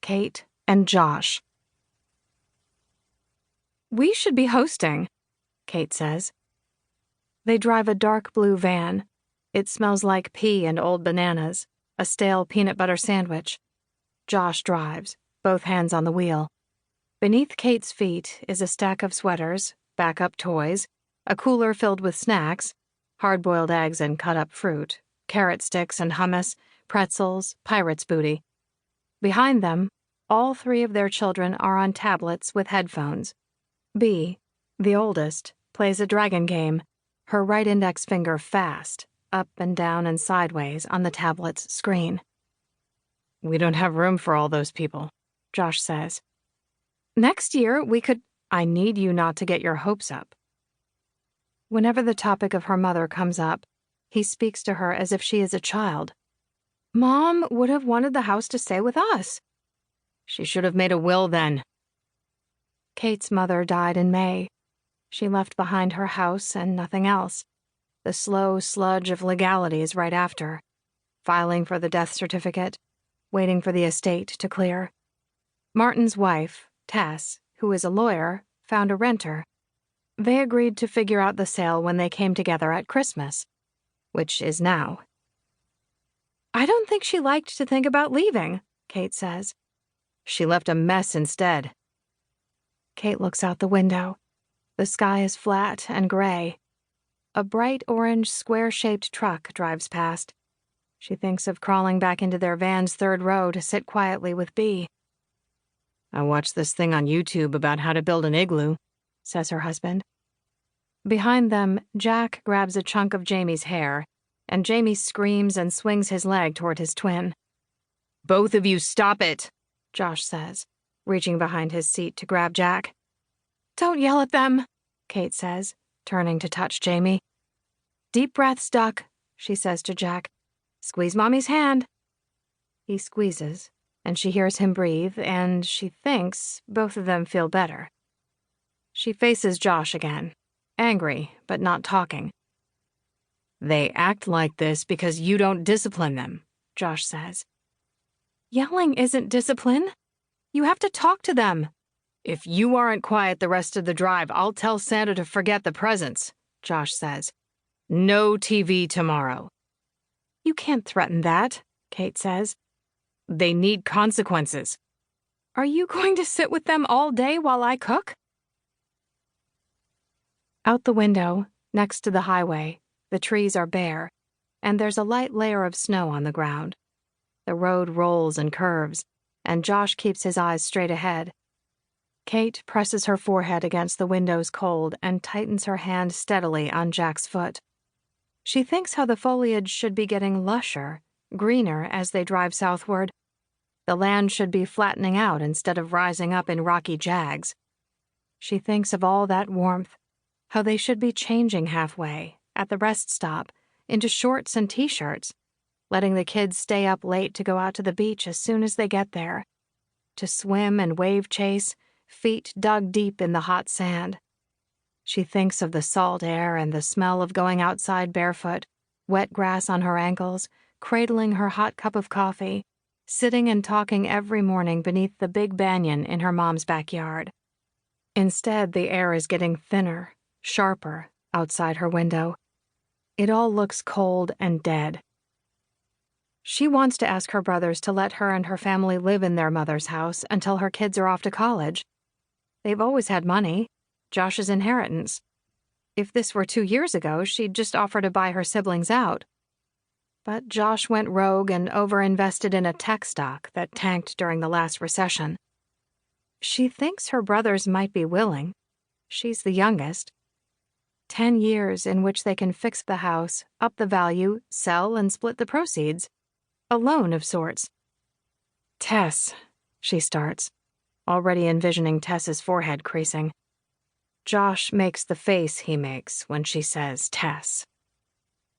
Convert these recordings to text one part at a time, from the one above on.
Kate, and Josh. "We should be hosting," Kate says. They drive a dark blue van. It smells like pea and old bananas, a stale peanut butter sandwich. Josh drives, both hands on the wheel. Beneath Kate's feet is a stack of sweaters, backup toys, a cooler filled with snacks, hard-boiled eggs and cut-up fruit, carrot sticks and hummus, pretzels, pirate's booty. Behind them, all three of their children are on tablets with headphones. B, the oldest, plays a dragon game, her right index finger fast, up and down and sideways on the tablet's screen. "We don't have room for all those people," Josh says. "Next year, we could—" "I need you not to get your hopes up." Whenever the topic of her mother comes up, he speaks to her as if she is a child. "Mom would have wanted the house to stay with us." "She should have made a will then." Kate's mother died in May. She left behind her house and nothing else. The slow sludge of legalities right after. Filing for the death certificate, waiting for the estate to clear. Martin's wife, Tess, who is a lawyer, found a renter. They agreed to figure out the sale when they came together at Christmas, which is now. "I don't think she liked to think about leaving," Kate says. "She left a mess instead." Kate looks out the window. The sky is flat and gray. A bright orange square-shaped truck drives past. She thinks of crawling back into their van's third row to sit quietly with B. "I watched this thing on YouTube about how to build an igloo," says her husband. Behind them, Jack grabs a chunk of Jamie's hair, and Jamie screams and swings his leg toward his twin. "Both of you stop it," Josh says, reaching behind his seat to grab Jack. "Don't yell at them," Kate says, turning to touch Jamie. "Deep breaths, duck," she says to Jack. "Squeeze Mommy's hand." He squeezes, and she hears him breathe, and she thinks both of them feel better. She faces Josh again, angry but not talking. "They act like this because you don't discipline them," Josh says. "Yelling isn't discipline. You have to talk to them." "If you aren't quiet the rest of the drive, I'll tell Santa to forget the presents," Josh says. "No TV tomorrow." "You can't threaten that," Kate says. "They need consequences." "Are you going to sit with them all day while I cook?" Out the window, next to the highway, the trees are bare, and there's a light layer of snow on the ground. The road rolls and curves, and Josh keeps his eyes straight ahead. Kate presses her forehead against the window's cold and tightens her hand steadily on Jack's foot. She thinks how the foliage should be getting lusher, greener as they drive southward. The land should be flattening out instead of rising up in rocky jags. She thinks of all that warmth, how they should be changing halfway, at the rest stop, into shorts and t-shirts, letting the kids stay up late to go out to the beach as soon as they get there, to swim and wave chase, feet dug deep in the hot sand. She thinks of the salt air and the smell of going outside barefoot, wet grass on her ankles, cradling her hot cup of coffee, sitting and talking every morning beneath the big banyan in her mom's backyard. Instead, the air is getting thinner, sharper, outside her window. It all looks cold and dead. She wants to ask her brothers to let her and her family live in their mother's house until her kids are off to college. They've always had money, Josh's inheritance. If this were 2 years ago, she'd just offer to buy her siblings out. But Josh went rogue and overinvested in a tech stock that tanked during the last recession. She thinks her brothers might be willing. She's the youngest. 10 years in which they can fix the house, up the value, sell, and split the proceeds. A loan of sorts. "Tess," she starts, already envisioning Tess's forehead creasing. Josh makes the face he makes when she says Tess.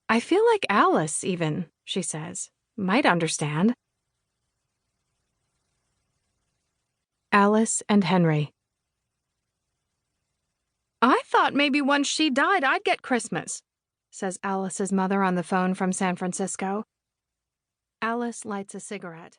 "I feel like Alice, even," she says. "Might understand." Alice and Henry. "I thought maybe once she died I'd get Christmas," says Alice's mother on the phone from San Francisco. Alice lights a cigarette.